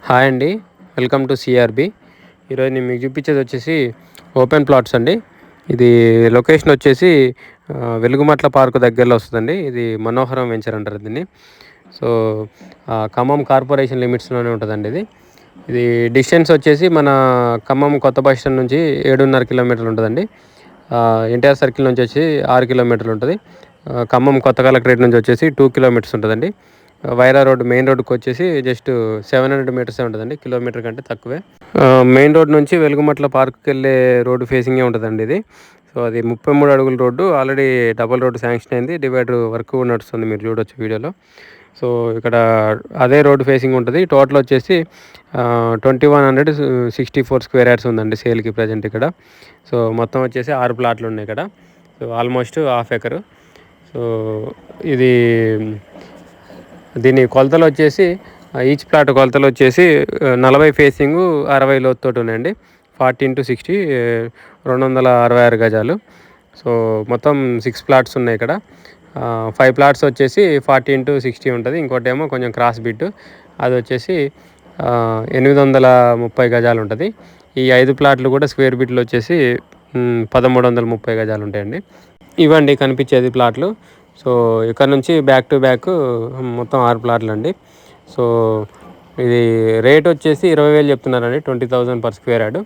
Hi అండి, welcome to CRB. ఈరోజు నేను మీకు చూపించేది వచ్చేసి ఓపెన్ ప్లాట్స్ అండి. ఇది లొకేషన్ వచ్చేసి వెలుగుమట్ల పార్క్ దగ్గరలో వస్తుందండి. ఇది మనోహరం వెంచర్ అంటారు దీన్ని. సో ఖమ్మం కార్పొరేషన్ లిమిట్స్లోనే ఉంటుందండి ఇది. ఇది డిస్టెన్స్ వచ్చేసి మన ఖమ్మం కొత్త బస్ స్టాండ్ నుంచి 7.5 కిలోమీటర్లు ఉంటుందండి. ఎన్టీఆర్ సర్కిల్ నుంచి వచ్చి 6 కిలోమీటర్లు ఉంటుంది. ఖమ్మం కొత్త కలెక్టరేట్ నుంచి వచ్చేసి 2 కిలోమీటర్స్ ఉంటుందండి. వైరా రోడ్ మెయిన్ రోడ్కి వచ్చేసి జస్ట్ 700 మీటర్సే ఉంటుందండి, కిలోమీటర్ కంటే తక్కువే. మెయిన్ రోడ్ నుంచి వెలుగుమట్ల పార్క్కి వెళ్ళే రోడ్డు ఫేసింగే ఉంటుందండి ఇది. సో అది 33 అడుగుల road, already double road sanction అయింది, డివైడర్ వర్క్ కూడా నడుస్తుంది, మీరు చూడొచ్చు వీడియోలో. సో ఇక్కడ అదే రోడ్డు ఫేసింగ్ ఉంటుంది. టోటల్ వచ్చేసి 2164 స్క్వేర్ యార్డ్స్ ఉందండి సేల్కి ప్రజెంట్ ఇక్కడ. సో మొత్తం వచ్చేసి 6 ప్లాట్లు ఉన్నాయి ఇక్కడ. So almost half acre. So ఇది దీని కొలతలు వచ్చేసి ఈచ్ ప్లాట్ కొలతలు వచ్చేసి 40 ఫేసింగ్ 60 లోతుతోటి ఉన్నాయండి. 40x60 266 గజాలు. సో మొత్తం 6 ప్లాట్స్ ఉన్నాయి ఇక్కడ. 5 ప్లాట్స్ వచ్చేసి 40x60 ఉంటుంది. ఇంకోటి ఏమో కొంచెం క్రాస్ బిట్, అది వచ్చేసి 830 గజాలు ఉంటుంది. ఈ 5 ప్లాట్లు కూడా స్క్వేర్ బిట్లు వచ్చేసి 1330 గజాలు ఉంటాయండి. ఇవ్వండి కనిపించేది ప్లాట్లు. సో ఇక్కడ నుంచి బ్యాక్ టు బ్యాక్ మొత్తం 6 ప్లాట్లు అండి. సో ఇది రేట్ వచ్చేసి 20,000 చెప్తున్నారండి, 20,000 per square yard.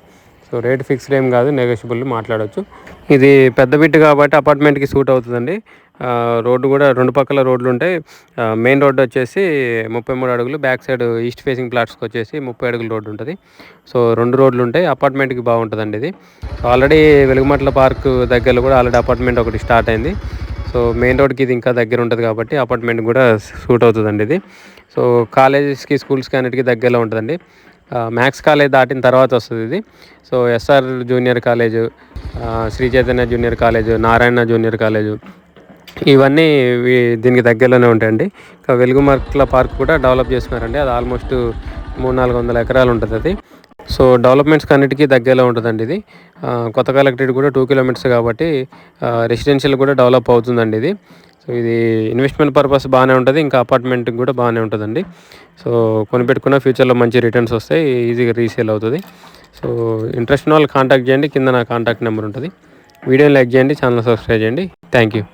So rate fixed ఏం కాదు, నెగోషియబుల్ మాట్లాడవచ్చు. ఇది పెద్ద బిట్ కాబట్టి అపార్ట్మెంట్కి సూట్ అవుతుందండి. రోడ్డు కూడా 2 పక్కల రోడ్లు ఉంటాయి. మెయిన్ రోడ్డు వచ్చేసి 33 అడుగులు, బ్యాక్ సైడ్ ఈస్ట్ ఫేసింగ్ ప్లాట్స్కి వచ్చేసి 30 అడుగుల రోడ్డు ఉంటుంది. సో 2 రోడ్లు ఉంటాయి. అపార్ట్మెంట్కి బాగుంటుందండి ఇది. సో ఆల్రెడీ వెలుగుమట్ల పార్క్ దగ్గరలో కూడా ఆల్రెడీ అపార్ట్మెంట్ ఒకటి స్టార్ట్ అయింది. సో మెయిన్ రోడ్కి ఇది ఇంకా దగ్గర ఉంటుంది కాబట్టి అపార్ట్మెంట్ కూడా సూట్ అవుతుందండి ఇది. సో కాలేజెస్కి, స్కూల్స్కి అన్నిటికీ దగ్గరలో ఉంటుందండి. మ్యాక్స్ కాలేజ్ దాటిన తర్వాత వస్తుంది ఇది. So SR junior college, Shri Chaitanya junior college, Narayana junior college, ఇవన్నీ దీనికి దగ్గరలోనే ఉంటాయండి. ఇంకా వెలుగుమట్ల పార్క్ కూడా డెవలప్ చేస్తున్నారండి. అది ఆల్మోస్ట్ 300-400 ఎకరాలు ఉంటుంది అది. సో డెవలప్మెంట్స్కి అన్నిటికీ దగ్గరలో ఉంటుందండి ఇది. కొత్త కలెక్టరేట్ కూడా 2 కిలోమీటర్స్ కాబట్టి రెసిడెన్షియల్ కూడా డెవలప్ అవుతుందండి ఇది. సో ఇది ఇన్వెస్ట్మెంట్ పర్పస్ బాగానే ఉంటుంది, ఇంకా అపార్ట్మెంట్కి కూడా బాగానే ఉంటుందండి. సో కొనిపెట్టుకున్న ఫ్యూచర్లో మంచి రిటర్న్స్ వస్తాయి, ఈజీగా రీసేల్ అవుతుంది. సో ఇంట్రెస్ట్ ఉన్న వాళ్ళు కాంటాక్ట్ చేయండి, కింద నా కాంటాక్ట్ నెంబర్ ఉంటుంది. వీడియోని లైక్ చేయండి, ఛానల్ సబ్స్క్రైబ్ చేయండి. Thank you.